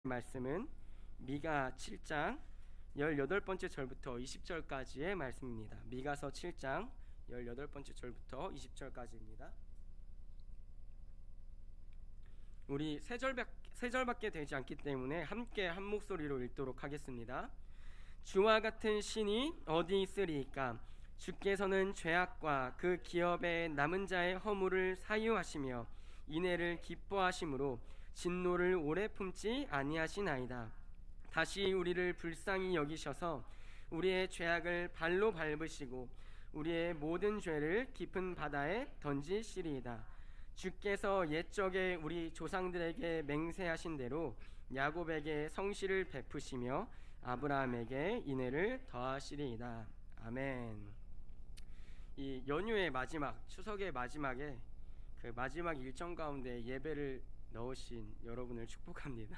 말씀은 미가 7장 18번째 절부터 20절까지의 말씀입니다. 미가서 7장 18번째 절부터 20절까지입니다. 우리 세 절밖에 되지 않기 때문에 함께 한 목소리로 읽도록 하겠습니다. 주와 같은 신이 어디 있으리이까? 주께서는 죄악과 그 기업의 남은 자의 허물을 사유하시며 인애를 기뻐하심으로 진노를 오래 품지 아니하시나이다. 다시 우리를 불쌍히 여기셔서 우리의 죄악을 발로 밟으시고 우리의 모든 죄를 깊은 바다에 던지시리이다. 주께서 옛적에 우리 조상들에게 맹세하신 대로 야곱에게 성실을 베푸시며 아브라함에게 인애를 더하시리이다. 아멘. 이 연휴의 마지막, 추석의 마지막에 그 마지막 일정 가운데 예배를 넣으신 여러분을 축복합니다.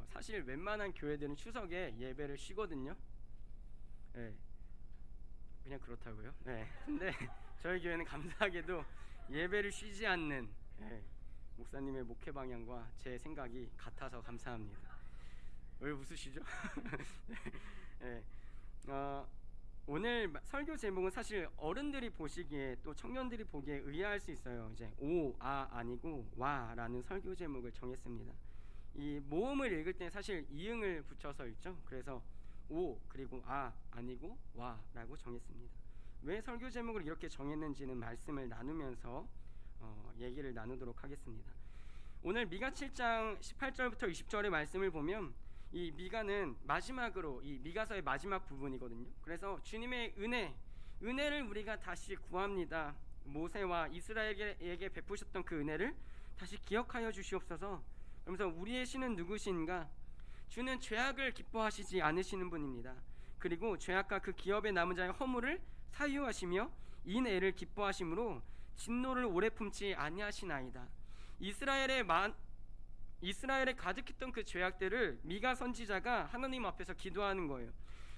사실 웬만한 교회들은 추석에 예배를 쉬거든요. 네, 그냥 그렇다고요. 네, 근데 저희 교회는 감사하게도 예배를 쉬지 않는 목사님의 목회 방향과 제 생각이 같아서 감사합니다. 왜 웃으시죠? 네, 오늘 설교 제목은 사실 어른들이 보시기에 또 청년들이 보기에 의아할 수 있어요. 이제 오, 아 아니고 와라는 설교 제목을 정했습니다. 이 모음을 읽을 때 사실 이응을 붙여서 읽죠. 그래서 오 그리고 아 아니고 와라고 정했습니다. 왜 설교 제목을 이렇게 정했는지는 말씀을 나누면서 얘기를 나누도록 하겠습니다. 오늘 미가 7장 18절부터 20절의 말씀을 보면 이 미가는 마지막으로 이 미가서의 마지막 부분이거든요. 그래서 주님의 은혜를 우리가 다시 구합니다. 모세와 이스라엘에게 베푸셨던 그 은혜를 다시 기억하여 주시옵소서. 그러면서 우리의 신은 누구신가? 주는 죄악을 기뻐하시지 않으시는 분입니다. 그리고 죄악과 그 기업에 남은 자의 허물을 사유하시며 인애를 기뻐하심으로 진노를 오래 품지 아니하시나이다. 이스라엘에 가득했던 그 죄악들을 미가 선지자가 하나님 앞에서 기도하는 거예요.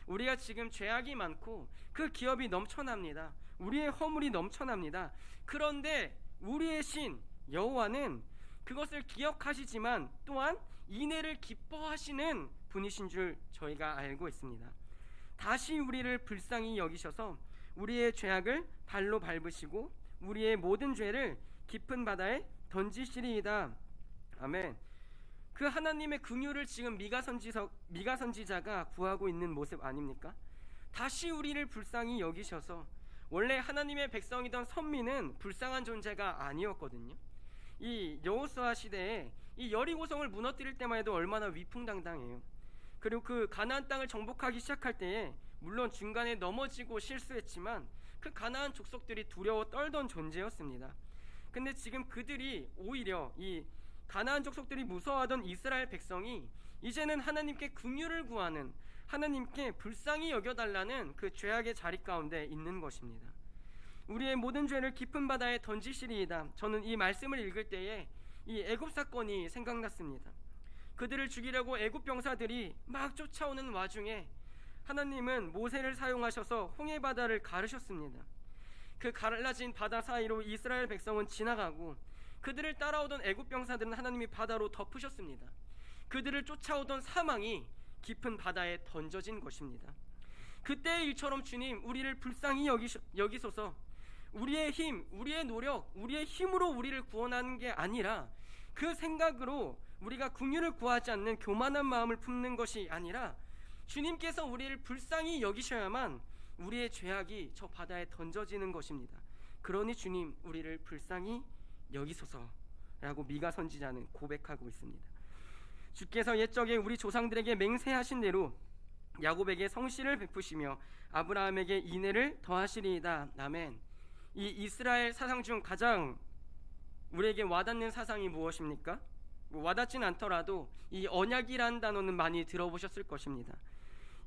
우리가 지금 죄악이 많고 그 기업이 넘쳐납니다. 우리의 허물이 넘쳐납니다. 그런데 우리의 신 여호와는 그것을 기억하시지만 또한 인애를 기뻐하시는 분이신 줄 저희가 알고 있습니다. 다시 우리를 불쌍히 여기셔서 우리의 죄악을 발로 밟으시고 우리의 모든 죄를 깊은 바다에 던지시리이다. 아멘. 그 하나님의 긍휼을 지금 미가 선지자가 구하고 있는 모습 아닙니까? 다시 우리를 불쌍히 여기셔서, 원래 하나님의 백성이던 선민은 불쌍한 존재가 아니었거든요. 이 여호수아 시대에 이 여리고성을 무너뜨릴 때만 해도 얼마나 위풍당당해요. 그리고 그 가나안 땅을 정복하기 시작할 때에 물론 중간에 넘어지고 실수했지만 그 가나안 족속들이 두려워 떨던 존재였습니다. 근데 지금 그들이 오히려 이 가나안 족속들이 무서워하던 이스라엘 백성이 이제는 하나님께 긍휼을 구하는, 하나님께 불쌍히 여겨달라는 그 죄악의 자리 가운데 있는 것입니다. 우리의 모든 죄를 깊은 바다에 던지시리이다. 저는 이 말씀을 읽을 때에 이 애굽 사건이 생각났습니다. 그들을 죽이려고 애굽 병사들이 막 쫓아오는 와중에 하나님은 모세를 사용하셔서 홍해 바다를 가르셨습니다. 그 갈라진 바다 사이로 이스라엘 백성은 지나가고 그들을 따라오던 애굽 병사들은 하나님이 바다로 덮으셨습니다. 그들을 쫓아오던 사망이 깊은 바다에 던져진 것입니다. 그때의 일처럼 주님 우리를 불쌍히 여기소서. 우리의 힘, 우리의 노력, 우리의 힘으로 우리를 구원하는 게 아니라 그 생각으로 우리가 긍휼을 구하지 않는 교만한 마음을 품는 것이 아니라 주님께서 우리를 불쌍히 여기셔야만 우리의 죄악이 저 바다에 던져지는 것입니다. 그러니 주님 우리를 불쌍히 여기소서라고 미가 선지자는 고백하고 있습니다. 주께서 옛적에 우리 조상들에게 맹세하신 대로 야곱에게 성실을 베푸시며 아브라함에게 인애를 더하시리이다. 아멘. 이 이스라엘 사상 중 가장 우리에게 와닿는 사상이 무엇입니까? 와닿진 않더라도 이 언약이라는 단어는 많이 들어보셨을 것입니다.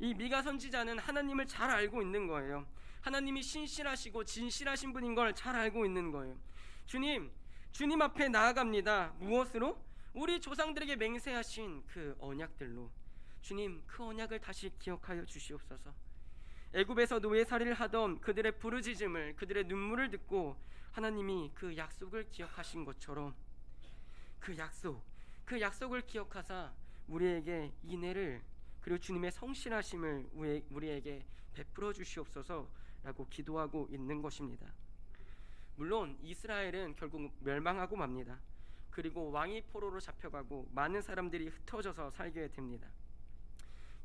이 미가 선지자는 하나님을 잘 알고 있는 거예요. 하나님이 신실하시고 진실하신 분인 걸 잘 알고 있는 거예요. 주님 앞에 나아갑니다. 무엇으로? 우리 조상들에게 맹세하신 그 언약들로. 주님 그 언약을 다시 기억하여 주시옵소서. 애굽에서 노예살이를 하던 그들의 부르짖음을, 그들의 눈물을 듣고 하나님이 그 약속을 기억하신 것처럼 그 약속, 그 약속을 기억하사 우리에게 인애를 그리고 주님의 성실하심을 우리에게 베풀어 주시옵소서라고 기도하고 있는 것입니다. 물론 이스라엘은 결국 멸망하고 맙니다. 그리고 왕이 포로로 잡혀가고 많은 사람들이 흩어져서 살게 됩니다.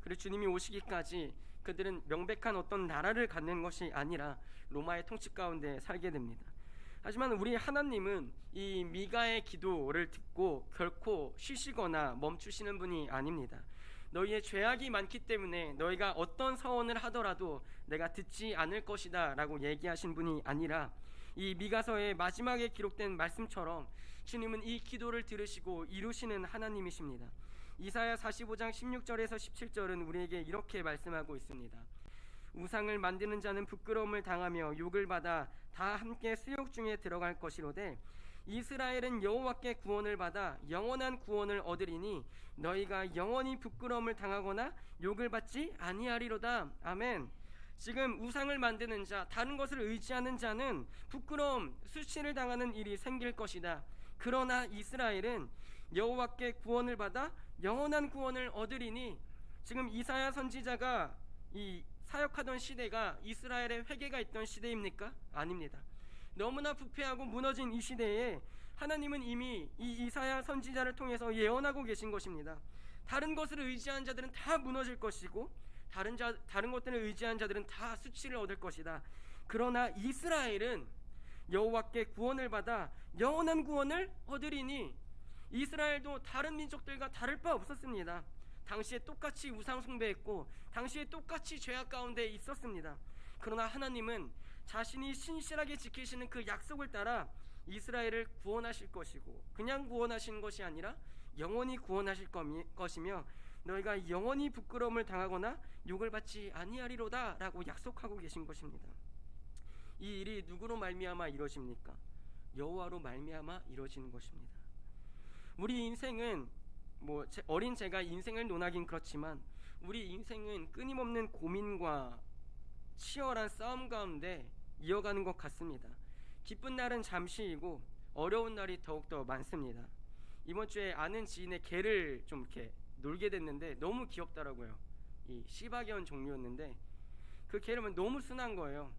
그리고 주님이 오시기까지 그들은 명백한 어떤 나라를 갖는 것이 아니라 로마의 통치 가운데 살게 됩니다. 하지만 우리 하나님은 이 미가의 기도를 듣고 결코 쉬시거나 멈추시는 분이 아닙니다. 너희의 죄악이 많기 때문에 너희가 어떤 서원을 하더라도 내가 듣지 않을 것이다 라고 얘기하신 분이 아니라 이 미가서의 마지막에 기록된 말씀처럼 주님은 이 기도를 들으시고 이루시는 하나님이십니다. 이사야 45장 16절에서 17절은 우리에게 이렇게 말씀하고 있습니다. 우상을 만드는 자는 부끄러움을 당하며 욕을 받아 다 함께 수욕 중에 들어갈 것이로되 이스라엘은 여호와께 구원을 받아 영원한 구원을 얻으리니 너희가 영원히 부끄러움을 당하거나 욕을 받지 아니하리로다. 아멘. 지금 우상을 만드는 자, 다른 것을 의지하는 자는 부끄러움, 수치를 당하는 일이 생길 것이다. 그러나 이스라엘은 여호와께 구원을 받아 영원한 구원을 얻으리니, 지금 이사야 선지자가 이 사역하던 시대가 이스라엘의 회개가 있던 시대입니까? 아닙니다. 너무나 부패하고 무너진 이 시대에 하나님은 이미 이 이사야 선지자를 통해서 예언하고 계신 것입니다. 다른 것을 의지한 자들은 다 무너질 것이고 다른 것들을 의지한 자들은 다 수치를 얻을 것이다. 그러나 이스라엘은 여호와께 구원을 받아 영원한 구원을 얻으리니, 이스라엘도 다른 민족들과 다를 바 없었습니다. 당시에 똑같이 우상 숭배했고 당시에 똑같이 죄악 가운데 있었습니다. 그러나 하나님은 자신이 신실하게 지키시는 그 약속을 따라 이스라엘을 구원하실 것이고, 그냥 구원하시는 것이 아니라 영원히 구원하실 것이며 너희가 영원히 부끄러움을 당하거나 욕을 받지 아니하리로다 라고 약속하고 계신 것입니다. 이 일이 누구로 말미암아 이루어집니까? 여호와로 말미암아 이루어지는 것입니다. 우리 인생은 어린 제가 인생을 논하긴 그렇지만 우리 인생은 끊임없는 고민과 치열한 싸움 가운데 이어가는 것 같습니다. 기쁜 날은 잠시이고 어려운 날이 더욱더 많습니다. 이번 주에 아는 지인의 개를 좀 이렇게 놀게 됐는데 너무 귀엽더라고요. 이 시바견 종류였는데 그 개를 너무 순한 거예요.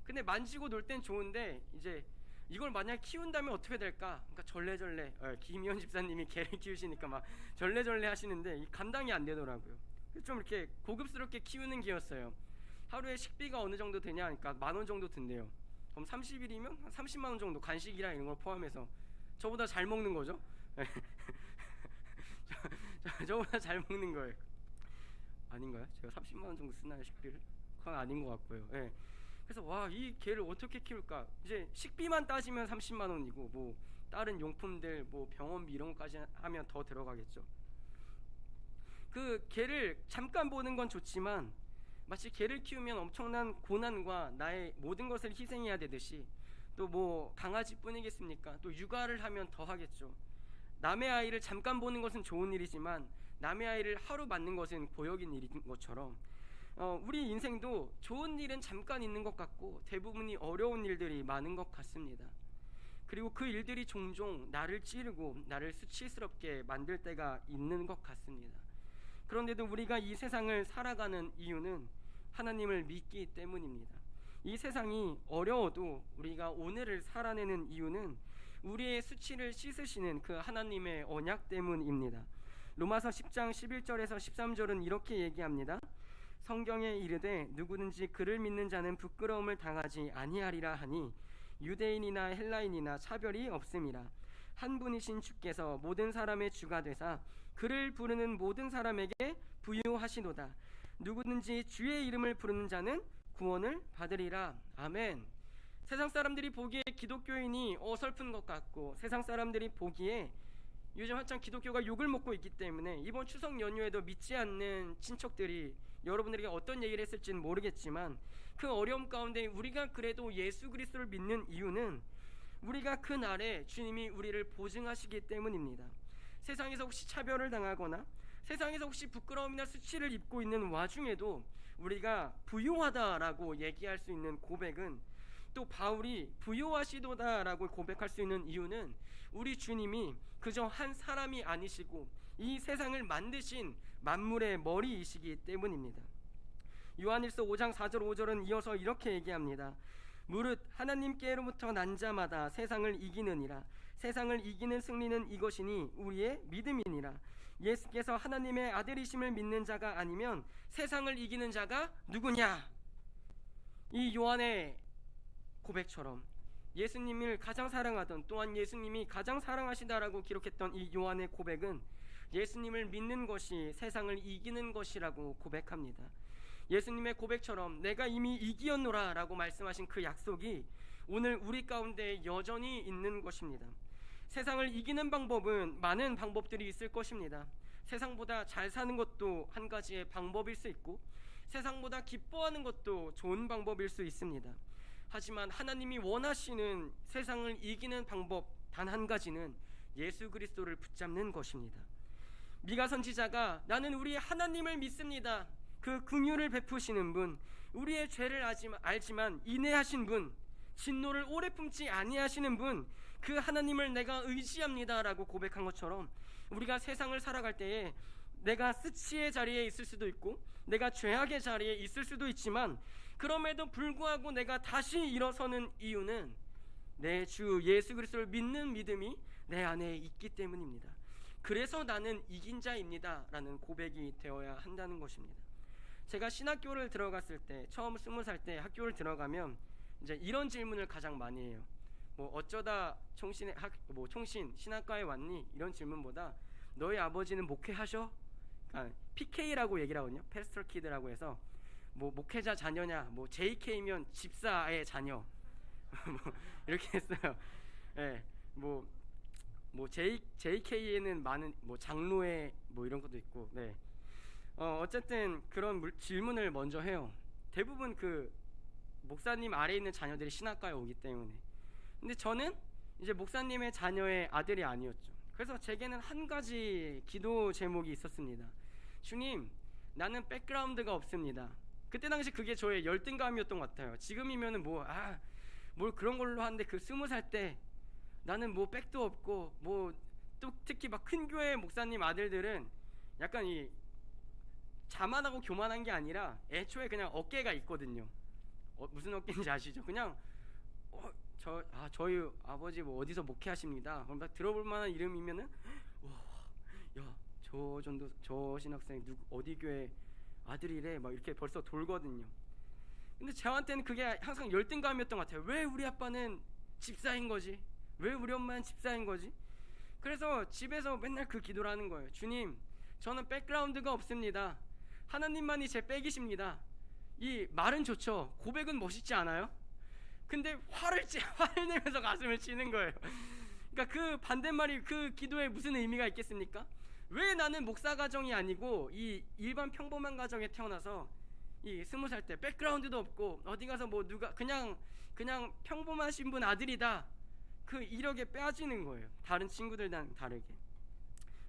근데 만지고 놀 땐 좋은데 이제 이걸 만약 키운다면 어떻게 될까? 그러니까 절레절레 김희원 집사님이 개를 키우시니까 막 절레절레 하시는데 감당이 안 되더라고요. 좀 이렇게 고급스럽게 키우는 개였어요. 하루에 식비가 어느 정도 되냐? 그러니까 10,000원 정도 든대요. 그럼 30일이면 한 30만 원 정도, 간식이랑 이런 걸 포함해서. 저보다 잘 먹는 거죠. 저보다 잘 먹는 거예요. 아닌가요? 제가 30만 원 정도 쓰나요, 식비를? 그건 아닌 것 같고요. 예. 그래서 와, 이 개를 어떻게 키울까? 이제 식비만 따지면 30만 원이고 뭐 다른 용품들, 뭐 병원비 이런 것까지 하면 더 들어가겠죠. 그 개를 잠깐 보는 건 좋지만 마치 개를 키우면 엄청난 고난과 나의 모든 것을 희생해야 되듯이, 또 뭐 강아지뿐이겠습니까? 또 육아를 하면 더 하겠죠. 남의 아이를 잠깐 보는 것은 좋은 일이지만 남의 아이를 하루 맞는 것은 고역인 일인 것처럼 우리 인생도 좋은 일은 잠깐 있는 것 같고 대부분이 어려운 일들이 많은 것 같습니다. 그리고 그 일들이 종종 나를 찌르고 나를 수치스럽게 만들 때가 있는 것 같습니다. 그런데도 우리가 이 세상을 살아가는 이유는 하나님을 믿기 때문입니다. 이 세상이 어려워도 우리가 오늘을 살아내는 이유는 우리의 수치를 씻으시는 그 하나님의 언약 때문입니다. 로마서 10장 11절에서 13절은 이렇게 얘기합니다. 성경에 이르되 누구든지 그를 믿는 자는 부끄러움을 당하지 아니하리라 하니 유대인이나 헬라인이나 차별이 없음이라. 한 분이신 주께서 모든 사람의 주가 되사 그를 부르는 모든 사람에게 부유하시도다. 누구든지 주의 이름을 부르는 자는 구원을 받으리라. 아멘. 세상 사람들이 보기에 기독교인이 어설픈 것 같고 세상 사람들이 보기에 요즘 한창 기독교가 욕을 먹고 있기 때문에 이번 추석 연휴에도 믿지 않는 친척들이 여러분들에게 어떤 얘기를 했을지는 모르겠지만 그 어려움 가운데 우리가 그래도 예수 그리스도를 믿는 이유는 우리가 그 날에 주님이 우리를 보증하시기 때문입니다. 세상에서 혹시 차별을 당하거나 세상에서 혹시 부끄러움이나 수치를 입고 있는 와중에도 우리가 부유하다라고 얘기할 수 있는 고백은, 또 바울이 부유하시도다라고 고백할 수 있는 이유는 우리 주님이 그저 한 사람이 아니시고 이 세상을 만드신 만물의 머리이시기 때문입니다. 요한일서 5장 4절 5절은 이어서 이렇게 얘기합니다. 무릇 하나님께로부터 난 자마다 세상을 이기느니라. 세상을 이기는 승리는 이것이니 우리의 믿음이니라. 예수께서 하나님의 아들이심을 믿는 자가 아니면 세상을 이기는 자가 누구냐? 이 요한의 고백처럼 예수님을 가장 사랑하던, 또한 예수님이 가장 사랑하시다라고 기록했던 이 요한의 고백은 예수님을 믿는 것이 세상을 이기는 것이라고 고백합니다. 예수님의 고백처럼 내가 이미 이기었노라 라고 말씀하신 그 약속이 오늘 우리 가운데 여전히 있는 것입니다. 세상을 이기는 방법은 많은 방법들이 있을 것입니다. 세상보다 잘 사는 것도 한 가지의 방법일 수 있고, 세상보다 기뻐하는 것도 좋은 방법일 수 있습니다. 하지만 하나님이 원하시는 세상을 이기는 방법 단 한 가지는 예수 그리스도를 붙잡는 것입니다. 미가 선지자가 나는 우리 하나님을 믿습니다. 그 긍휼을 베푸시는 분, 우리의 죄를 알지만 인내하신 분, 진노를 오래 품지 아니하시는 분, 그 하나님을 내가 의지합니다 라고 고백한 것처럼 우리가 세상을 살아갈 때에 내가 스치의 자리에 있을 수도 있고 내가 죄악의 자리에 있을 수도 있지만, 그럼에도 불구하고 내가 다시 일어서는 이유는 내 주 예수 그리스도를 믿는 믿음이 내 안에 있기 때문입니다. 그래서 나는 이긴 자입니다 라는 고백이 되어야 한다는 것입니다. 제가 신학교를 들어갔을 때, 처음 20살 때 학교를 들어가면 이제 이런 질문을 가장 많이 해요. 뭐 어쩌다 총신 신학과에 왔니? 이런 질문보다 너희 아버지는 목회하셔? 그러니까 PK라고 얘기를 하거든요. 패스터 키드라고 해서 뭐 목회자 자녀냐, 뭐 JK면 집사의 자녀, 뭐 이렇게 했어요. 예, 뭐 JK에는 많은 뭐 장로회 뭐 이런 것도 있고, 네. 어쨌든 그런 질문을 먼저 해요. 대부분 그 목사님 아래에 있는 자녀들이 신학과에 오기 때문에. 근데 저는 이제 목사님의 자녀의 아들이 아니었죠. 그래서 제게는 한 가지 기도 제목이 있었습니다. 주님, 나는 백그라운드가 없습니다. 그때 당시 그게 저의 열등감이었던 것 같아요. 지금이면은 뭘 그런 걸로 하는데 그 20살 때 나는 뭐 백도 없고, 뭐 또 특히 막 큰 교회 목사님 아들들은 약간 이 자만하고 교만한 게 아니라 애초에 그냥 어깨가 있거든요. 무슨 어깨인지 아시죠? 그냥 저희 아버지 뭐 어디서 목회하십니다. 그럼 막 들어볼 만한 이름이면은 저 신학생 어디 교회 아들이래 막 이렇게 벌써 돌거든요. 근데 저한테는 그게 항상 열등감이었던 것 같아요. 왜 우리 아빠는 집사인 거지? 왜 우리 엄마는 집사인 거지? 그래서 집에서 맨날 그 기도를 하는 거예요. 주님, 저는 백그라운드가 없습니다. 하나님만이 제 백이십니다. 이 말은 좋죠. 고백은 멋있지 않아요? 근데 화를 내면서 가슴을 치는 거예요. 그러니까 그 반대말이, 그 기도에 무슨 의미가 있겠습니까? 왜 나는 목사 가정이 아니고 이 일반 평범한 가정에 태어나서 이 20살 때 백그라운드도 없고 어디 가서 뭐 누가 그냥 평범하신 분 아들이다, 그 이력에 빠지는 거예요. 다른 친구들과는 다르게.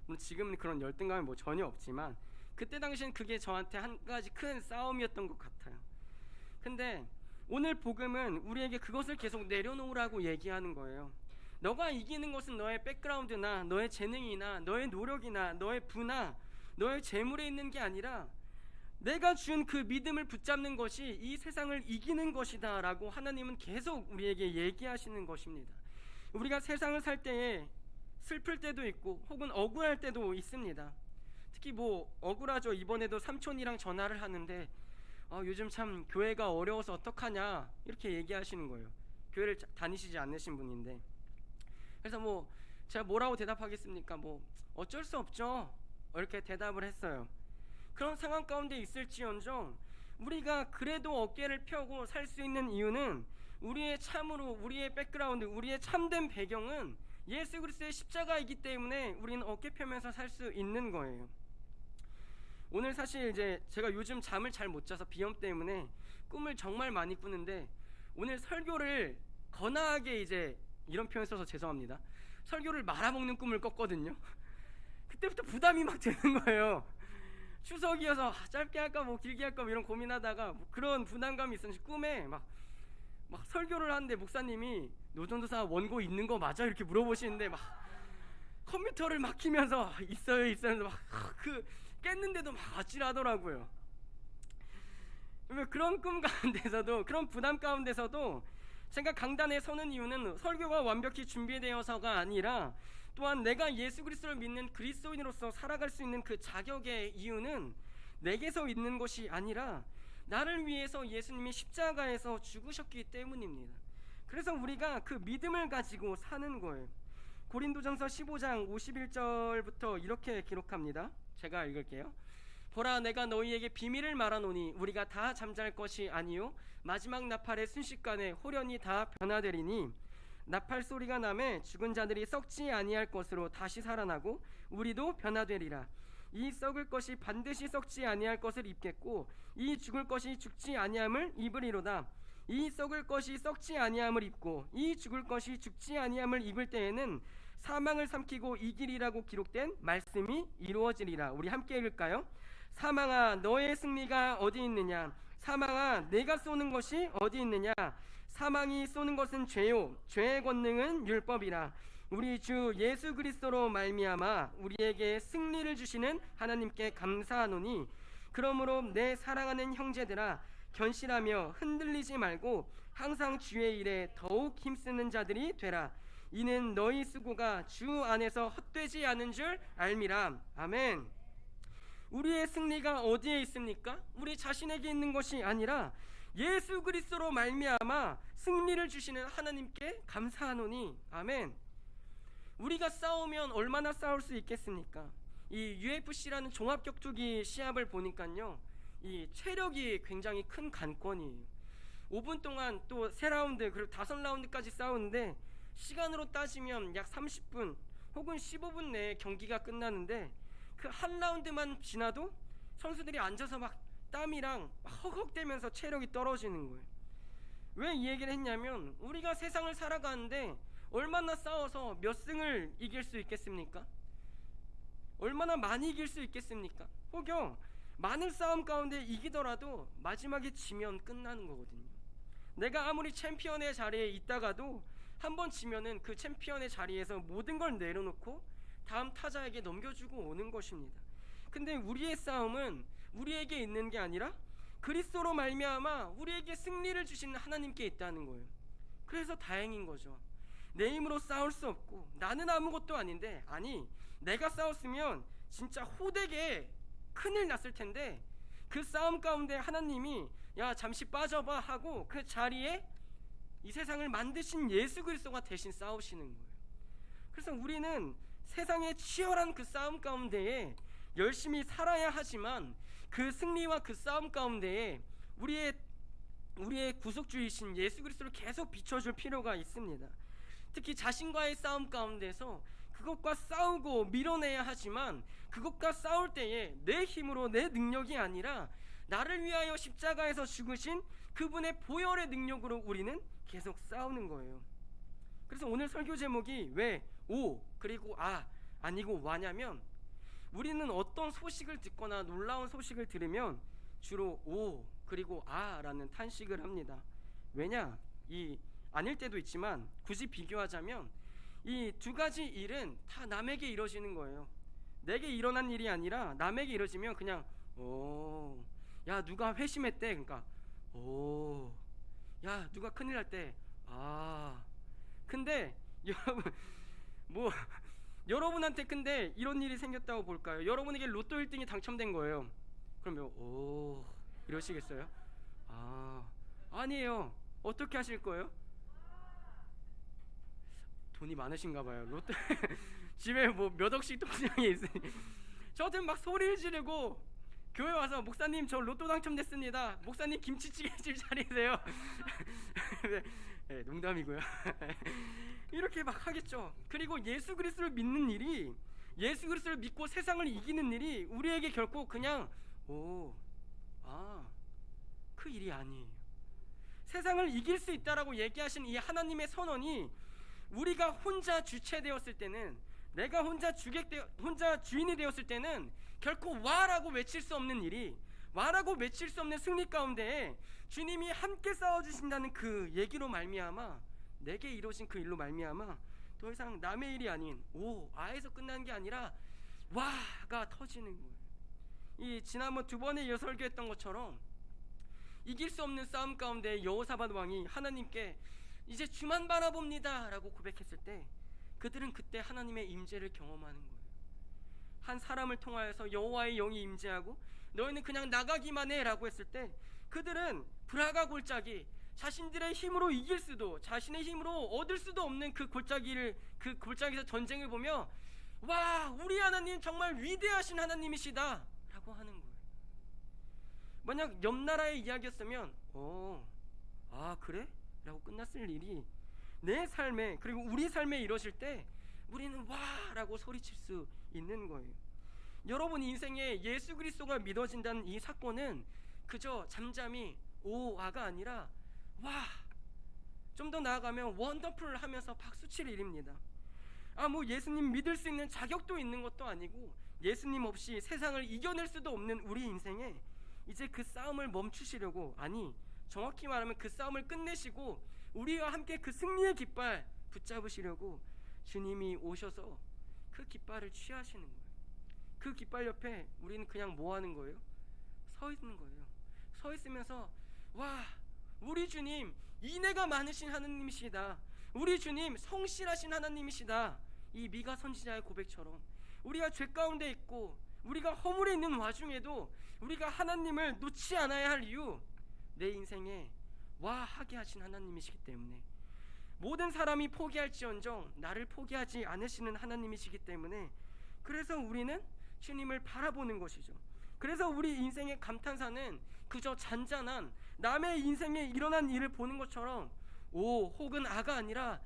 물론 지금은 그런 열등감이 뭐 전혀 없지만 그때 당시엔 그게 저한테 한 가지 큰 싸움이었던 것 같아요. 근데 오늘 복음은 우리에게 그것을 계속 내려놓으라고 얘기하는 거예요. 너가 이기는 것은 너의 백그라운드나 너의 재능이나 너의 노력이나 너의 부나 너의 재물에 있는 게 아니라 내가 준 그 믿음을 붙잡는 것이 이 세상을 이기는 것이다 라고 하나님은 계속 우리에게 얘기하시는 것입니다. 우리가 세상을 살 때에 슬플 때도 있고 혹은 억울할 때도 있습니다. 특히 뭐 억울하죠. 이번에도 삼촌이랑 전화를 하는데 요즘 참 교회가 어려워서 어떡하냐 이렇게 얘기하시는 거예요. 교회를 다니시지 않으신 분인데. 그래서 뭐 제가 뭐라고 대답하겠습니까? 뭐 어쩔 수 없죠 이렇게 대답을 했어요. 그런 상황 가운데 있을지언정 우리가 그래도 어깨를 펴고 살 수 있는 이유는 우리의 백그라운드, 우리의 참된 배경은 예수 그리스도의 십자가이기 때문에 우리는 어깨 펴면서 살 수 있는 거예요. 오늘 사실 이제 제가 요즘 잠을 잘 못 자서 비염 때문에 꿈을 정말 많이 꾸는데, 오늘 설교를 거나하게, 이제 이런 표현 써서 죄송합니다, 설교를 말아먹는 꿈을 꿨거든요. 그때부터 부담이 막 되는 거예요. 추석이어서 짧게 할까 뭐 길게 할까 뭐 이런 고민하다가 뭐 그런 부담감이 있었는지 꿈에 막 막 설교를 하는데 목사님이 노전도사 원고 있는 거 맞아? 이렇게 물어보시는데 막 컴퓨터를 막 키면서 있어요 막 그 깼는데도 막 아찔하더라고요. 그런 꿈 가운데서도, 그런 부담 가운데서도 제가 강단에 서는 이유는 설교가 완벽히 준비되어서가 아니라, 또한 내가 예수 그리스도를 믿는 그리스도인으로서 살아갈 수 있는 그 자격의 이유는 내게서 있는 것이 아니라 나를 위해서 예수님이 십자가에서 죽으셨기 때문입니다. 그래서 우리가 그 믿음을 가지고 사는 거예요. 고린도전서 15장 51절부터 이렇게 기록합니다. 제가 읽을게요. 보라, 내가 너희에게 비밀을 말하노니 우리가 다 잠잘 것이 아니요 마지막 나팔의 순식간에 홀연히 다 변화되리니, 나팔 소리가 나매 죽은 자들이 썩지 아니할 것으로 다시 살아나고 우리도 변화되리라. 이 썩을 것이 반드시 썩지 아니할 것을 입겠고 이 죽을 것이 죽지 아니함을 입으리로다. 이 썩을 것이 썩지 아니함을 입고 이 죽을 것이 죽지 아니함을 입을 때에는 사망을 삼키고 이기리라고 기록된 말씀이 이루어지리라. 우리 함께 읽을까요? 사망아, 너의 승리가 어디 있느냐? 사망아, 내가 쏘는 것이 어디 있느냐? 사망이 쏘는 것은 죄요, 죄의 권능은 율법이라. 우리 주 예수 그리스도로 말미암아 우리에게 승리를 주시는 하나님께 감사하노니, 그러므로 내 사랑하는 형제들아, 견실하며 흔들리지 말고 항상 주의 일에 더욱 힘쓰는 자들이 되라. 이는 너희 수고가 주 안에서 헛되지 않은 줄 알미라. 아멘. 우리의 승리가 어디에 있습니까? 우리 자신에게 있는 것이 아니라 예수 그리스도로 말미암아 승리를 주시는 하나님께 감사하노니. 아멘. 우리가 싸우면 얼마나 싸울 수 있겠습니까? 이 UFC라는 종합격투기 시합을 보니까요, 이 체력이 굉장히 큰 관건이에요. 5분 동안 또 3라운드 그리고 5라운드까지 싸우는데, 시간으로 따지면 약 30분 혹은 15분 내에 경기가 끝나는데, 그 한 라운드만 지나도 선수들이 앉아서 막 땀이랑 막 허걱대면서 체력이 떨어지는 거예요. 왜 이 얘기를 했냐면, 우리가 세상을 살아가는데 얼마나 싸워서 몇 승을 이길 수 있겠습니까? 얼마나 많이 이길 수 있겠습니까? 혹여 많은 싸움 가운데 이기더라도 마지막에 지면 끝나는 거거든요. 내가 아무리 챔피언의 자리에 있다가도 한번 지면은 그 챔피언의 자리에서 모든 걸 내려놓고 다음 타자에게 넘겨주고 오는 것입니다. 근데 우리의 싸움은 우리에게 있는 게 아니라 그리스도로 말미암아 우리에게 승리를 주시는 하나님께 있다는 거예요. 그래서 다행인 거죠. 내 힘으로 싸울 수 없고 나는 아무것도 아닌데, 아니, 내가 싸웠으면 진짜 호되게 큰일 났을 텐데, 그 싸움 가운데 하나님이 야 잠시 빠져봐 하고 그 자리에 이 세상을 만드신 예수 그리스도가 대신 싸우시는 거예요. 그래서 우리는 세상의 치열한 그 싸움 가운데에 열심히 살아야 하지만, 그 승리와 그 싸움 가운데에 우리의 구속주이신 예수 그리스도를 계속 비춰줄 필요가 있습니다. 특히 자신과의 싸움 가운데서 그것과 싸우고 밀어내야 하지만, 그것과 싸울 때에 내 힘으로, 내 능력이 아니라 나를 위하여 십자가에서 죽으신 그분의 보혈의 능력으로 우리는 계속 싸우는 거예요. 그래서 오늘 설교 제목이 왜 오 그리고 아니고 와냐면, 우리는 어떤 소식을 듣거나 놀라운 소식을 들으면 주로 오 그리고 라는 탄식을 합니다. 왜냐? 아닐 때도 있지만 굳이 비교하자면 이 두 가지 일은 다 남에게 이루어지는 거예요. 내게 일어난 일이 아니라 남에게 이루어지면 그냥 야 누가 회심했대, 그러니까 야 누가 큰일 날 때 근데 여러분 여러분한테 근데 이런 일이 생겼다고 볼까요? 여러분에게 로또 1등이 당첨된 거예요. 그러면 이러시겠어요? 아니에요. 어떻게 하실 거예요? 돈이 많으신가 봐요. 로또 집에 뭐 몇 억씩 통장에 있으니 저한테 막 소리를 지르고 교회 와서 목사님 저 로또 당첨됐습니다. 목사님 김치찌개집 차리세요. 네, 농담이고요. 이렇게 막 하겠죠. 그리고 예수 그리스도를 믿는 일이, 예수 그리스도를 믿고 세상을 이기는 일이 우리에게 결코 그냥 그 일이 아니에요. 세상을 이길 수 있다라고 얘기하신 이 하나님의 선언이 우리가 혼자 주체되었을 때는, 내가 혼자 주인이 되었을 때는 결코 와라고 외칠 수 없는 일이, 말하고 맺힐 수 없는 승리 가운데 주님이 함께 싸워주신다는 그 얘기로 말미암아, 내게 이루어진 그 일로 말미암아 더 이상 남의 일이 아닌 아에서 끝나는 게 아니라 와가 터지는 거예요. 이 지난번 두 번에 이어 설교했던 것처럼 이길 수 없는 싸움 가운데 여호사밧 왕이 하나님께 이제 주만 바라봅니다 라고 고백했을 때 그들은 그때 하나님의 임재를 경험하는 거예요. 한 사람을 통하여서 여호와의 영이 임재하고 너희는 그냥 나가기만 해 라고 했을 때 그들은 불화가 골짜기, 자신들의 힘으로 이길 수도 자신의 힘으로 얻을 수도 없는 그 골짜기에서 전쟁을 보며 와, 우리 하나님 정말 위대하신 하나님이시다 라고 하는 거예요. 만약 옆 나라의 이야기였으면 그래? 라고 끝났을 일이 내 삶에, 그리고 우리 삶에 이루어질 때 우리는 와 라고 소리칠 수 있는 거예요. 여러분 인생에 예수 그리스도가 믿어진다는 이 사건은 그저 잠잠히 아가 아니라 와, 좀 더 나아가면 원더풀 하면서 박수칠 일입니다. 예수님 믿을 수 있는 자격도 있는 것도 아니고 예수님 없이 세상을 이겨낼 수도 없는 우리 인생에 이제 그 싸움을 멈추시려고, 아니 정확히 말하면 그 싸움을 끝내시고 우리와 함께 그 승리의 깃발 붙잡으시려고 주님이 오셔서 그 깃발을 취하시는 거예요. 그 깃발 옆에 우리는 그냥 뭐 하는 거예요? 서 있는 거예요. 서 있으면서 와, 우리 주님 인애가 많으신 하나님이시다, 우리 주님 성실하신 하나님이시다. 이 미가 선지자의 고백처럼 우리가 죄 가운데 있고 우리가 허물에 있는 와중에도 우리가 하나님을 놓지 않아야 할 이유, 내 인생에 와 하게 하신 하나님이시기 때문에, 모든 사람이 포기할지언정 나를 포기하지 않으시는 하나님이시기 때문에, 그래서 우리는 주님을 바라보는 것이죠. 그래서 우리 인생의 감탄사는 그저 잔잔한 남의 인생에 일어난 일을 보는 것처럼 혹은 아가 아니라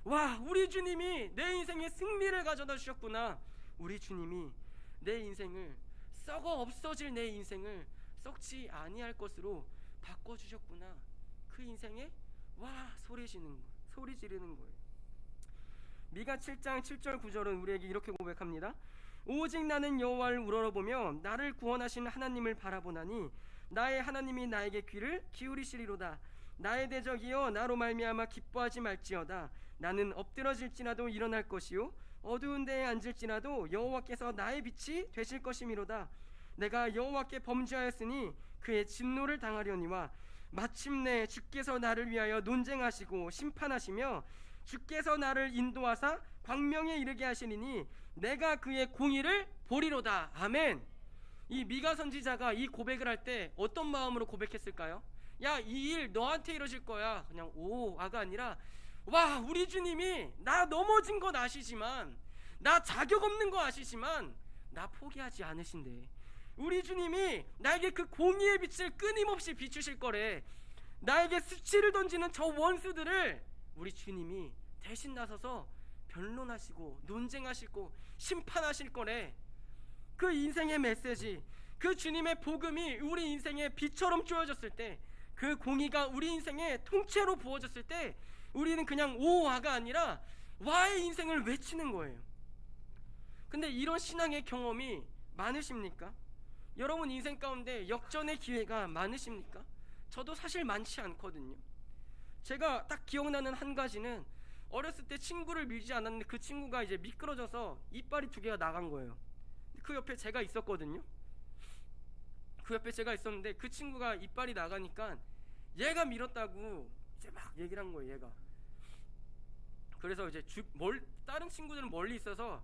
와, 우리 주님이 내 인생에 승리를 가져다 주셨구나. 우리 주님이 내 인생을, 썩어 없어질 내 인생을 썩지 아니할 것으로 바꿔주셨구나. 그 인생에 소리 지르는 거예요. 미가 7장 7절 9절은 우리에게 이렇게 고백합니다. 오직 나는 여호와를 우러러보며 나를 구원하신 하나님을 바라보나니 나의 하나님이 나에게 귀를 기울이시리로다. 나의 대적이여 나로 말미암아 기뻐하지 말지어다. 나는 엎드러질지라도 일어날 것이요 어두운 데에 앉을지라도 여호와께서 나의 빛이 되실 것이미로다. 내가 여호와께 범죄하였으니 그의 진노를 당하려니와 마침내 주께서 나를 위하여 논쟁하시고 심판하시며 주께서 나를 인도하사 광명에 이르게 하시리니 내가 그의 공의를 보리로다. 아멘. 이 미가 선지자가 이 고백을 할 때 어떤 마음으로 고백했을까요? 야, 이 일 너한테 이루어질 거야. 그냥 아가 아니라 와, 우리 주님이 나 넘어진 건 아시지만, 나 자격 없는 거 아시지만 나 포기하지 않으신대. 우리 주님이 나에게 그 공의의 빛을 끊임없이 비추실 거래. 나에게 수치를 던지는 저 원수들을 우리 주님이 대신 나서서 변론하시고 논쟁하시고 심판하실 거래. 그 인생의 메시지, 그 주님의 복음이 우리 인생에 빛처럼 주어졌을 때, 그 공의가 우리 인생에 통째로 부어졌을 때 우리는 그냥 아가 아니라 와의 인생을 외치는 거예요. 근데 이런 신앙의 경험이 많으십니까? 여러분 인생 가운데 역전의 기회가 많으십니까? 저도 사실 많지 않거든요. 제가 딱 기억나는 한 가지는 어렸을 때 친구를 밀지 않았는데 그 친구가 이제 미끄러져서 이빨이 2개가 나간 거예요. 그 옆에 제가 있었거든요. 그 옆에 제가 있었는데 그 친구가 이빨이 나가니까 얘가 밀었다고 이제 막 얘기를 한 거예요. 얘가. 그래서 이제 다른 친구들은 멀리 있어서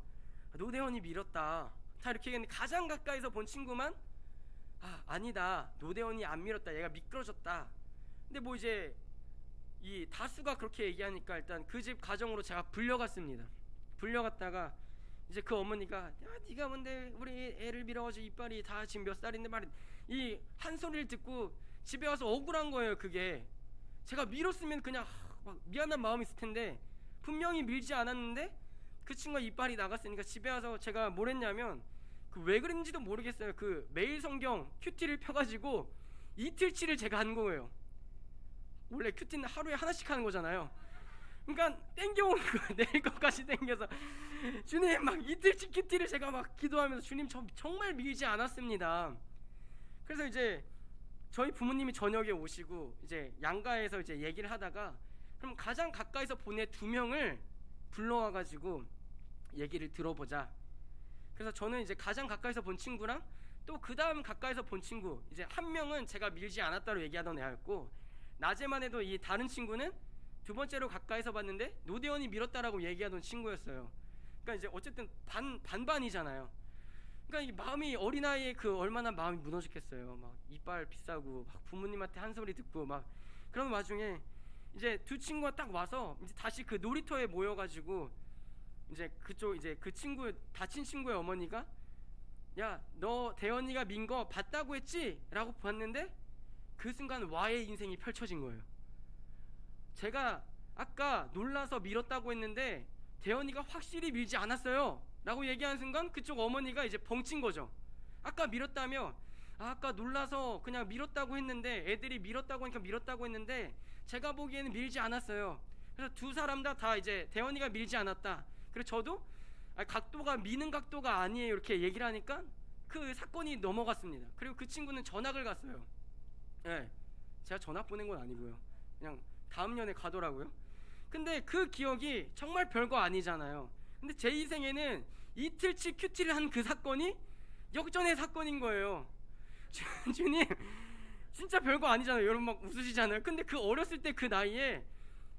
노대원이 밀었다 다 이렇게 얘기했는데, 가장 가까이서 본 친구만 아니다, 노대원이 안 밀었다, 얘가 미끄러졌다. 근데 뭐 이제 이 다수가 그렇게 얘기하니까 일단 그 집 가정으로 제가 불려갔습니다. 불려갔다가 이제 그 어머니가 야, 네가 뭔데 우리 애를 밀어가지고 이빨이 다 지금 몇 살인데 말이야, 이 한 소리를 듣고 집에 와서 억울한 거예요. 그게 제가 밀었으면 그냥 막 미안한 마음이 있을 텐데 분명히 밀지 않았는데 그 친구가 이빨이 나갔으니까 집에 와서 제가 뭘 했냐면, 그 왜 그랬는지도 모르겠어요. 그 매일 성경 큐티를 펴가지고 이틀치를 제가 한 거예요. 원래 큐티는 하루에 하나씩 하는 거잖아요. 그러니까 땡겨온 거 내일 것까지 땡겨서 주님 막 이틀치 큐티를 제가 막 기도하면서 주님 저 정말 밀지 않았습니다. 그래서 이제 저희 부모님이 저녁에 오시고 이제 양가에서 이제 얘기를 하다가 그럼 가장 가까이서 본 애 2명을 불러와가지고 얘기를 들어보자. 그래서 저는 이제 가장 가까이서 본 친구랑 또 그 다음 가까이서 본 친구 이제 한 명은 제가 밀지 않았다고 얘기하던 애였고, 낮에만 해도 이 다른 친구는 두 번째로 가까이서 봤는데 노대원이 밀었다라고 얘기하던 친구였어요. 그러니까 이제 어쨌든 반반이잖아요. 그러니까 이 마음이 어린아이의 그 얼마나 마음이 무너졌겠어요. 막 이빨 비싸고 막 부모님한테 한 소리 듣고 막 그런 와중에 이제 두 친구가 딱 와서 이제 다시 그 놀이터에 모여가지고 이제 그쪽 이제 그 친구 다친 친구의 어머니가 야 너 대현이가 민 거 봤다고 했지? 라고 봤는데 그 순간 와의 인생이 펼쳐진 거예요. 제가 아까 놀라서 밀었다고 했는데 대현이가 확실히 밀지 않았어요 라고 얘기하는 순간 그쪽 어머니가 이제 벙친 거죠. 아까 밀었다며, 아까 놀라서 그냥 밀었다고 했는데 애들이 밀었다고 하니까 밀었다고 했는데 제가 보기에는 밀지 않았어요. 그래서 두 사람 다 이제 대현이가 밀지 않았다. 그리고 저도 각도가 미는 각도가 아니에요 이렇게 얘기를 하니까 그 사건이 넘어갔습니다. 그리고 그 친구는 전학을 갔어요. 네, 제가 전학 보낸 건 아니고요. 그냥 다음 년에 가더라고요. 근데 그 기억이 정말 별거 아니잖아요. 근데 제 인생에는 이틀치 큐티를 한 그 사건이 역전의 사건인 거예요. 주님 진짜 별거 아니잖아요. 여러분 막 웃으시잖아요. 근데 그 어렸을 때 그 나이에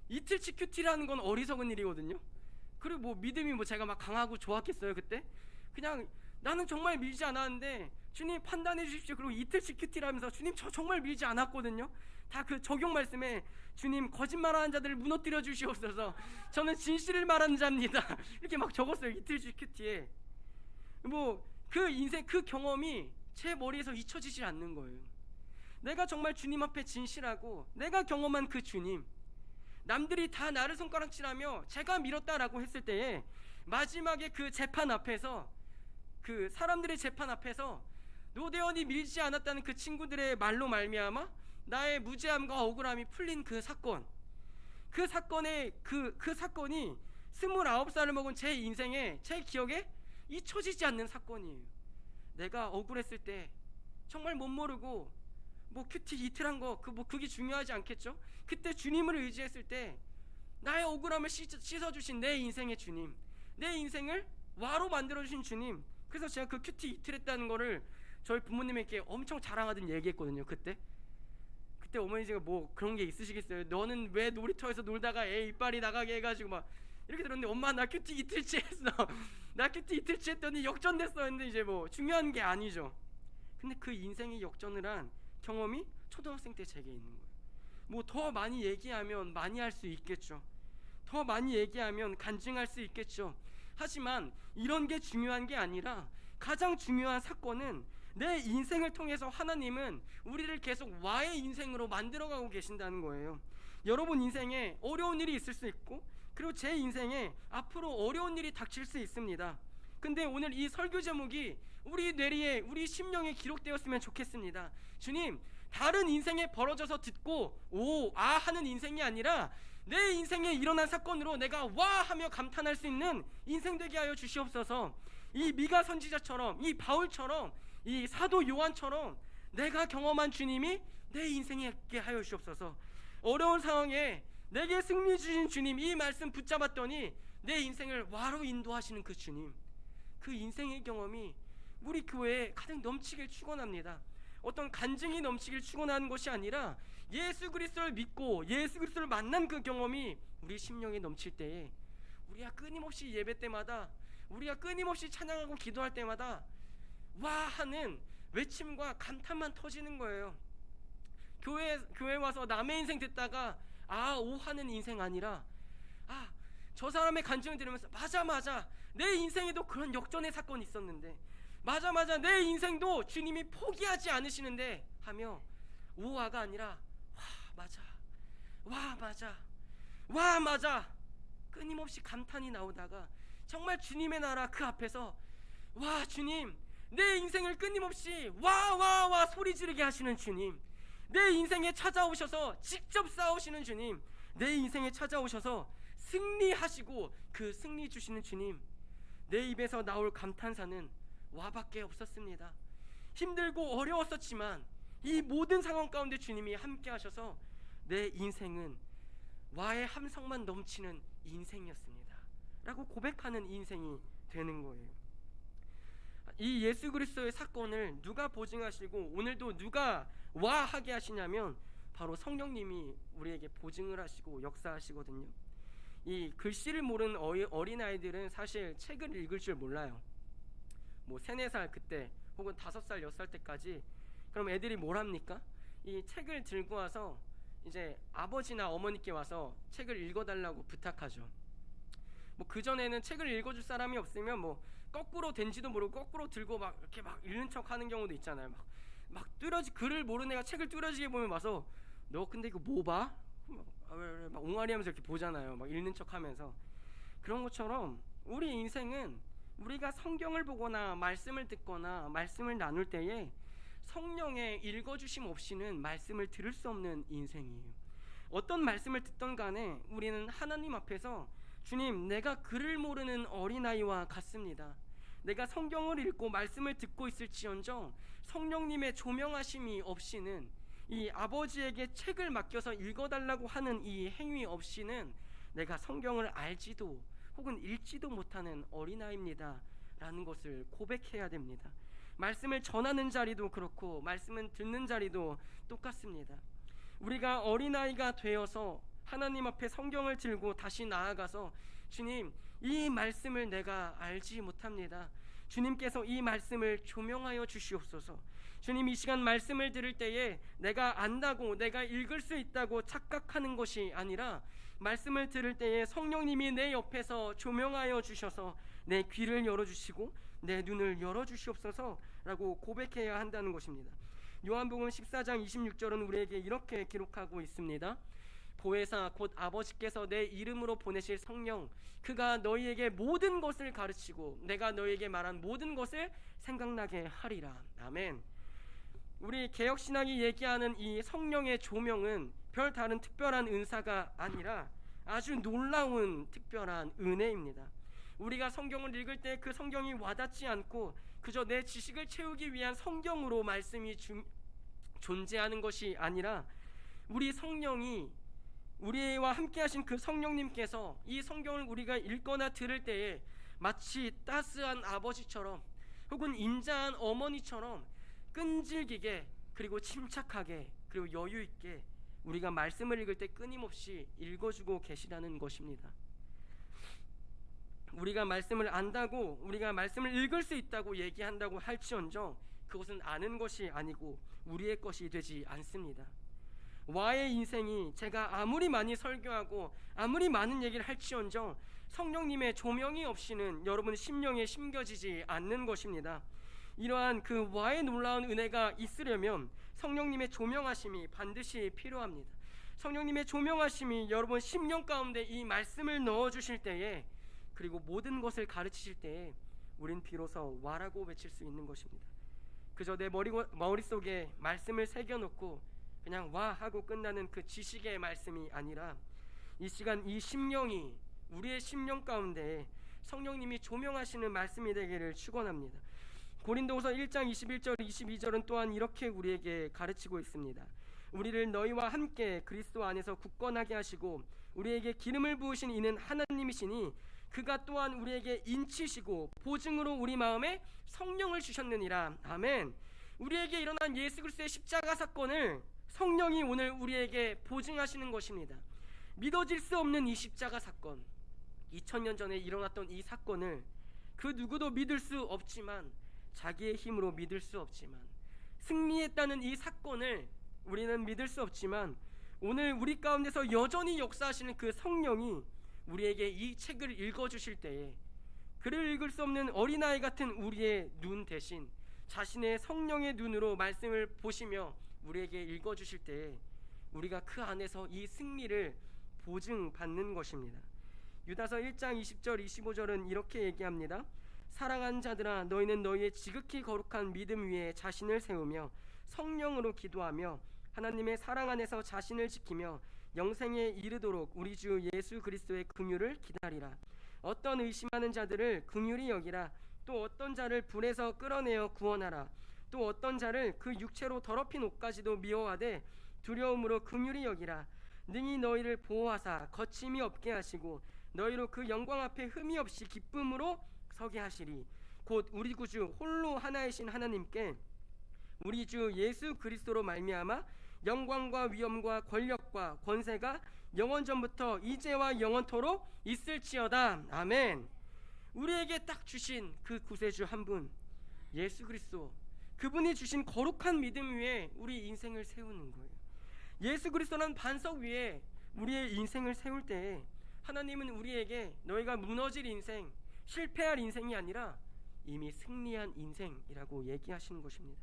이틀치 큐티라는 건 어리석은 일이거든요. 그리고 뭐 믿음이 뭐 제가 막 강하고 좋았겠어요 그때? 그냥 나는 정말 밀지 않았는데 주님 판단해 주십시오. 그리고 이틀치 큐티라면서 주님 저 정말 밀지 않았거든요. 다 그 적용 말씀에 주님 거짓말하는 자들을 무너뜨려 주시옵소서. 저는 진실을 말하는 자입니다. 이렇게 막 적었어요 이틀치 큐티에. 뭐 그 인생 그 경험이 제 머리에서 잊혀지지 않는 거예요. 내가 정말 주님 앞에 진실하고 내가 경험한 그 주님, 남들이 다 나를 손가락질하며 제가 밀었다라고 했을 때에 마지막에 그 재판 앞에서 그 사람들의 재판 앞에서 노대원이 밀지 않았다는 그 친구들의 말로 말미암아 나의 무죄함과 억울함이 풀린 그 사건, 그 사건의 그 사건이 29살을 먹은 제 인생에 제 기억에 잊혀지지 않는 사건이에요. 내가 억울했을 때 정말 못 모르고 뭐 큐티 이틀 한 거 그게 중요하지 않겠죠? 그때 주님을 의지했을 때 나의 억울함을 씻어주신 내 인생의 주님, 내 인생을 와로 만들어주신 주님. 그래서 제가 그 큐티 이틀 했다는 거를 저희 부모님에게 엄청 자랑하던 얘기했거든요. 그때 어머니가 뭐 그런 게 있으시겠어요? 너는 왜 놀이터에서 놀다가 애 이빨이 나가게 해가지고 막 이렇게 들었는데 엄마 나 큐티 이틀치 했어. 나 큐티 이틀치 했더니 역전됐어 했는데 이제 뭐 중요한 게 아니죠. 근데 그 인생의 역전을 한 경험이 초등학생 때 제게 있는 거예요. 뭐 더 많이 얘기하면 많이 할 수 있겠죠. 더 많이 얘기하면 간증할 수 있겠죠. 하지만 이런 게 중요한 게 아니라 가장 중요한 사건은 내 인생을 통해서 하나님은 우리를 계속 와의 인생으로 만들어가고 계신다는 거예요. 여러분 인생에 어려운 일이 있을 수 있고 그리고 제 인생에 앞으로 어려운 일이 닥칠 수 있습니다. 근데 오늘 이 설교 제목이 우리 뇌리에 우리 심령에 기록되었으면 좋겠습니다. 주님 다른 인생에 벌어져서 듣고 오, 아 하는 인생이 아니라 내 인생에 일어난 사건으로 내가 와 하며 감탄할 수 있는 인생 되게 하여 주시옵소서. 이 미가 선지자처럼 이 바울처럼 이 사도 요한처럼 내가 경험한 주님이 내 인생에 있게 하여 주시옵소서. 어려운 상황에 내게 승리 주신 주님 이 말씀 붙잡았더니 내 인생을 와로 인도하시는 그 주님, 그 인생의 경험이 우리 교회에 가득 넘치길 축원합니다. 어떤 간증이 넘치길 축원하는 것이 아니라 예수 그리스도를 믿고 예수 그리스도를 만난 그 경험이 우리 심령에 넘칠 때에 우리가 끊임없이 예배 때마다 우리가 끊임없이 찬양하고 기도할 때마다 와 하는 외침과 감탄만 터지는 거예요. 교회 와서 남의 인생 듣다가 아 오 하는 인생 아니라 아 저 사람의 간증을 들으면서 맞아 내 인생에도 그런 역전의 사건이 있었는데 맞아 내 인생도 주님이 포기하지 않으시는데 하며 우아가 아니라 와 맞아 끊임없이 감탄이 나오다가 정말 주님의 나라 그 앞에서 와 주님 내 인생을 끊임없이 와 소리 지르게 하시는 주님, 내 인생에 찾아오셔서 직접 싸우시는 주님, 내 인생에 찾아오셔서 승리하시고 그 승리 주시는 주님, 내 입에서 나올 감탄사는 와밖에 없었습니다. 힘들고 어려웠었지만 이 모든 상황 가운데 주님이 함께 하셔서 내 인생은 와의 함성만 넘치는 인생이었습니다 라고 고백하는 인생이 되는 거예요. 이 예수 그리스도의 사건을 누가 보증하시고 오늘도 누가 와 하게 하시냐면 바로 성령님이 우리에게 보증을 하시고 역사하시거든요. 이 글씨를 모르는 어린아이들은 사실 책을 읽을 줄 몰라요. 뭐 3, 4살 그때 혹은 5살, 6살 때까지 그럼 애들이 뭘 합니까? 이 책을 들고 와서 이제 아버지나 어머니께 와서 책을 읽어달라고 부탁하죠. 뭐 그전에는 책을 읽어줄 사람이 없으면 뭐 거꾸로 된지도 모르고 거꾸로 들고 막 이렇게 막 읽는 척 하는 경우도 있잖아요. 막 뚜러지 글을 모르는 애가 책을 뚜러지게 보면 와서 너 근데 이거 뭐 봐? 막 옹알이 하면서 이렇게 보잖아요. 막 읽는 척 하면서. 그런 것처럼 우리 인생은 우리가 성경을 보거나 말씀을 듣거나 말씀을 나눌 때에 성령의 읽어주심 없이는 말씀을 들을 수 없는 인생이에요. 어떤 말씀을 듣던 간에 우리는 하나님 앞에서 주님, 내가 글을 모르는 어린아이와 같습니다. 내가 성경을 읽고 말씀을 듣고 있을지언정 성령님의 조명하심이 없이는, 이 아버지에게 책을 맡겨서 읽어달라고 하는 이 행위 없이는 내가 성경을 알지도 혹은 읽지도 못하는 어린아이입니다 라는 것을 고백해야 됩니다. 말씀을 전하는 자리도 그렇고 말씀을 듣는 자리도 똑같습니다. 우리가 어린아이가 되어서 하나님 앞에 성경을 들고 다시 나아가서 주님, 이 말씀을 내가 알지 못합니다. 주님께서 이 말씀을 조명하여 주시옵소서. 주님, 이 시간 말씀을 들을 때에 내가 안다고, 내가 읽을 수 있다고 착각하는 것이 아니라 말씀을 들을 때에 성령님이 내 옆에서 조명하여 주셔서 내 귀를 열어주시고 내 눈을 열어주시옵소서라고 고백해야 한다는 것입니다. 요한복음 14장 26절은 우리에게 이렇게 기록하고 있습니다. 보혜사 곧 아버지께서 내 이름으로 보내실 성령, 그가 너희에게 모든 것을 가르치고 내가 너희에게 말한 모든 것을 생각나게 하리라. 아멘. 우리 개혁신학이 얘기하는 이 성령의 조명은 별 다른 특별한 은사가 아니라 아주 놀라운 특별한 은혜입니다. 우리가 성경을 읽을 때 그 성경이 와닿지 않고 그저 내 지식을 채우기 위한 성경으로 말씀이 존재하는 것이 아니라 우리 성령이, 우리와 함께 하신 그 성령님께서 이 성경을 우리가 읽거나 들을 때에 마치 따스한 아버지처럼 혹은 인자한 어머니처럼 끈질기게 그리고 침착하게 그리고 여유 있게 우리가 말씀을 읽을 때 끊임없이 읽어주고 계시다는 것입니다. 우리가 말씀을 안다고, 우리가 말씀을 읽을 수 있다고 얘기한다고 할지언정 그것은 아는 것이 아니고 우리의 것이 되지 않습니다. 와의 인생이 제가 아무리 많이 설교하고 아무리 많은 얘기를 할지언정 성령님의 조명이 없이는 여러분 심령에 심겨지지 않는 것입니다. 이러한 그 와의 놀라운 은혜가 있으려면 성령님의 조명하심이 반드시 필요합니다. 성령님의 조명하심이 여러분 심령 가운데 이 말씀을 넣어주실 때에, 그리고 모든 것을 가르치실 때에 우린 비로소 와라고 외칠 수 있는 것입니다. 그저 내 머릿속에 말씀을 새겨놓고 그냥 와 하고 끝나는 그 지식의 말씀이 아니라 이 시간 이 심령이, 우리의 심령 가운데 성령님이 조명하시는 말씀이 되기를 축원합니다. 고린도후서 1장 21절 22절은 또한 이렇게 우리에게 가르치고 있습니다. 우리를 너희와 함께 그리스도 안에서 굳건하게 하시고 우리에게 기름을 부으신 이는 하나님이시니 그가 또한 우리에게 인치시고 보증으로 우리 마음에 성령을 주셨느니라. 아멘. 우리에게 일어난 예수 그리스도의 십자가 사건을 성령이 오늘 우리에게 보증하시는 것입니다. 믿어질 수 없는 이 십자가 사건, 2000년 전에 일어났던 이 사건을 그 누구도 믿을 수 없지만, 자기의 힘으로 믿을 수 없지만, 승리했다는 이 사건을 우리는 믿을 수 없지만 오늘 우리 가운데서 여전히 역사하시는 그 성령이 우리에게 이 책을 읽어주실 때에 글을 읽을 수 없는 어린아이 같은 우리의 눈 대신 자신의 성령의 눈으로 말씀을 보시며 우리에게 읽어주실 때에 우리가 그 안에서 이 승리를 보증받는 것입니다. 유다서 1장 20절 25절은 이렇게 얘기합니다. 사랑하는 자들아, 너희는 너희의 지극히 거룩한 믿음 위에 자신을 세우며 성령으로 기도하며 하나님의 사랑 안에서 자신을 지키며 영생에 이르도록 우리 주 예수 그리스도의 긍휼을 기다리라. 어떤 의심하는 자들을 긍휼히 여기라. 또 어떤 자를 불에서 끌어내어 구원하라. 또 어떤 자를 그 육체로 더럽힌 옷까지도 미워하되 두려움으로 긍휼히 여기라. 능히 너희를 보호하사 거침이 없게 하시고 너희로 그 영광 앞에 흠이 없이 기쁨으로 서게 하시리. 곧 우리 구주 홀로 하나이신 하나님께 우리 주 예수 그리스도로 말미암아 영광과 위엄과 권력과 권세가 영원 전부터 이제와 영원토록 있을지어다. 아멘. 우리에게 딱 주신 그 구세주 한 분, 예수 그리스도, 그분이 주신 거룩한 믿음 위에 우리 인생을 세우는 거예요. 예수 그리스도는 반석 위에 우리의 인생을 세울 때에 하나님은 우리에게 너희가 무너질 인생, 실패할 인생이 아니라 이미 승리한 인생이라고 얘기하시는 것입니다.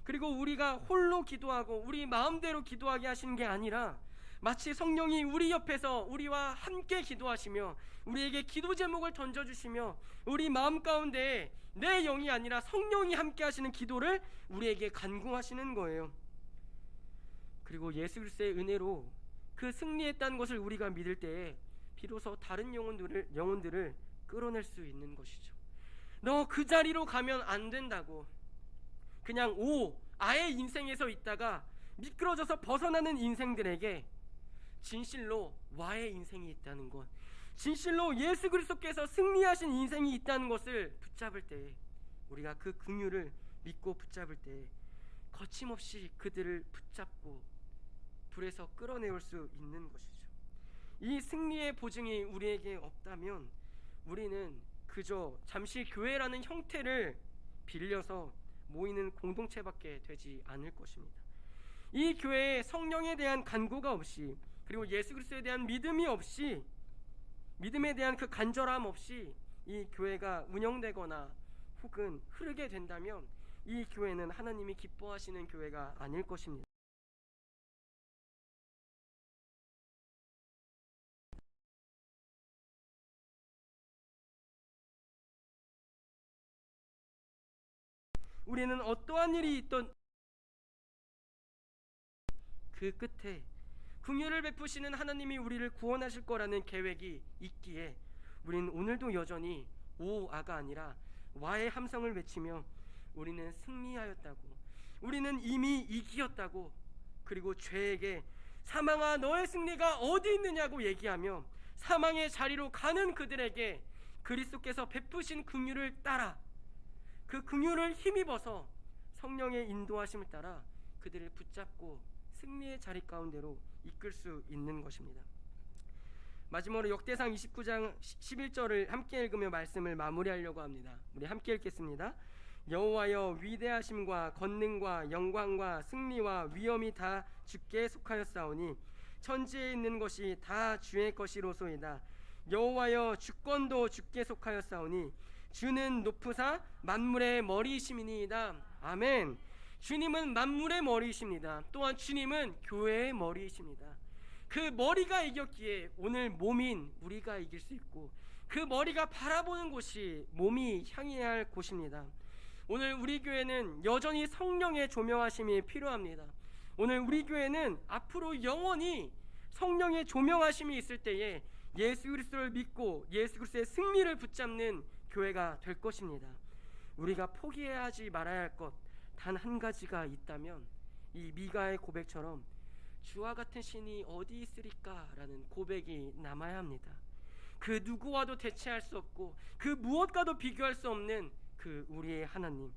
그리고 우리가 홀로 기도하고 우리 마음대로 기도하게 하시는 게 아니라 마치 성령이 우리 옆에서 우리와 함께 기도하시며 우리에게 기도 제목을 던져주시며 우리 마음 가운데 내 영이 아니라 성령이 함께 하시는 기도를 우리에게 간구하시는 거예요. 그리고 예수 그리스도의 은혜로 그 승리했다는 것을 우리가 믿을 때에 비로소 다른 영혼들을 끌어낼 수 있는 것이죠. 너 그 자리로 가면 안 된다고, 그냥 아예 인생에서 있다가 미끄러져서 벗어나는 인생들에게 진실로 와의 인생이 있다는 것, 진실로 예수 그리스도께서 승리하신 인생이 있다는 것을 붙잡을 때, 우리가 그 긍휼을 믿고 붙잡을 때 거침없이 그들을 붙잡고 불에서 끌어내올 수 있는 것이죠. 이 승리의 보증이 우리에게 없다면 우리는 그저 잠시 교회라는 형태를 빌려서 모이는 공동체밖에 되지 않을 것입니다. 이 교회에 성령에 대한 간구가 없이, 그리고 예수 그리스도에 대한 믿음이 없이, 믿음에 대한 그 간절함 없이 이 교회가 운영되거나 혹은 흐르게 된다면 이 교회는 하나님이 기뻐하시는 교회가 아닐 것입니다. 우리는 어떠한 일이 있던 그 끝에 긍휼을 베푸시는 하나님이 우리를 구원하실 거라는 계획이 있기에 우리는 오늘도 여전히 오아가 아니라 와의 함성을 외치며 우리는 승리하였다고, 우리는 이미 이기었다고, 그리고 죄에게 사망아 너의 승리가 어디 있느냐고 얘기하며 사망의 자리로 가는 그들에게 그리스도께서 베푸신 긍휼을 따라, 그 긍휼을 힘입어서 성령의 인도하심을 따라 그들을 붙잡고 승리의 자리 가운데로 이끌 수 있는 것입니다. 마지막으로 역대상 29장 11절을 함께 읽으며 말씀을 마무리하려고 합니다. 우리 함께 읽겠습니다. 여호와여 위대하심과 권능과 영광과 승리와 위엄이 다 주께 속하였사오니 천지에 있는 것이 다 주의 것이로소이다. 여호와여 주권도 주께 속하였사오니 주는 높으사 만물의 머리이심이니이다. 아멘. 주님은 만물의 머리이십니다. 또한 주님은 교회의 머리이십니다. 그 머리가 이겼기에 오늘 몸인 우리가 이길 수 있고, 그 머리가 바라보는 곳이 몸이 향해야 할 곳입니다. 오늘 우리 교회는 여전히 성령의 조명하심이 필요합니다. 오늘 우리 교회는 앞으로 영원히 성령의 조명하심이 있을 때에 예수 그리스도를 믿고 예수 그리스도의 승리를 붙잡는 교회가 될 것입니다. 우리가 포기해야 하지 말아야 할 것 단 한 가지가 있다면 이 미가의 고백처럼 주와 같은 신이 어디 있으리까 라는 고백이 남아야 합니다. 그 누구와도 대체할 수 없고 그 무엇과도 비교할 수 없는 그 우리의 하나님,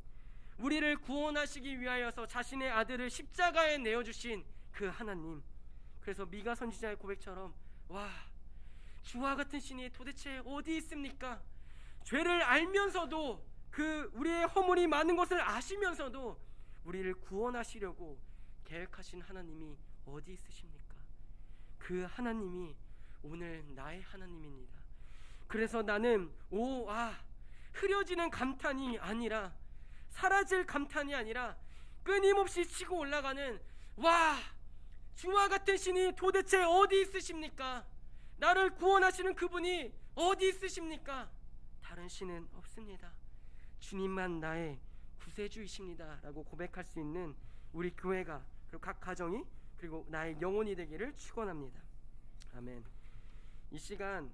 우리를 구원하시기 위하여서 자신의 아들을 십자가에 내어주신 그 하나님. 그래서 미가 선지자의 고백처럼 와, 주와 같은 신이 도대체 어디 있습니까? 죄를 알면서도, 그 우리의 허물이 많은 것을 아시면서도 우리를 구원하시려고 계획하신 하나님이 어디 있으십니까? 그 하나님이 오늘 나의 하나님입니다. 그래서 나는 흐려지는 감탄이 아니라, 사라질 감탄이 아니라 끊임없이 치고 올라가는 와, 주와 같은 신이 도대체 어디 있으십니까? 나를 구원하시는 그분이 어디 있으십니까? 다른 신은 없습니다. 주님만 나의 구세주이십니다 라고 고백할 수 있는 우리 교회가, 그리고 각 가정이 그리고 나의 영혼이 되기를 축원합니다. 아멘. 이 시간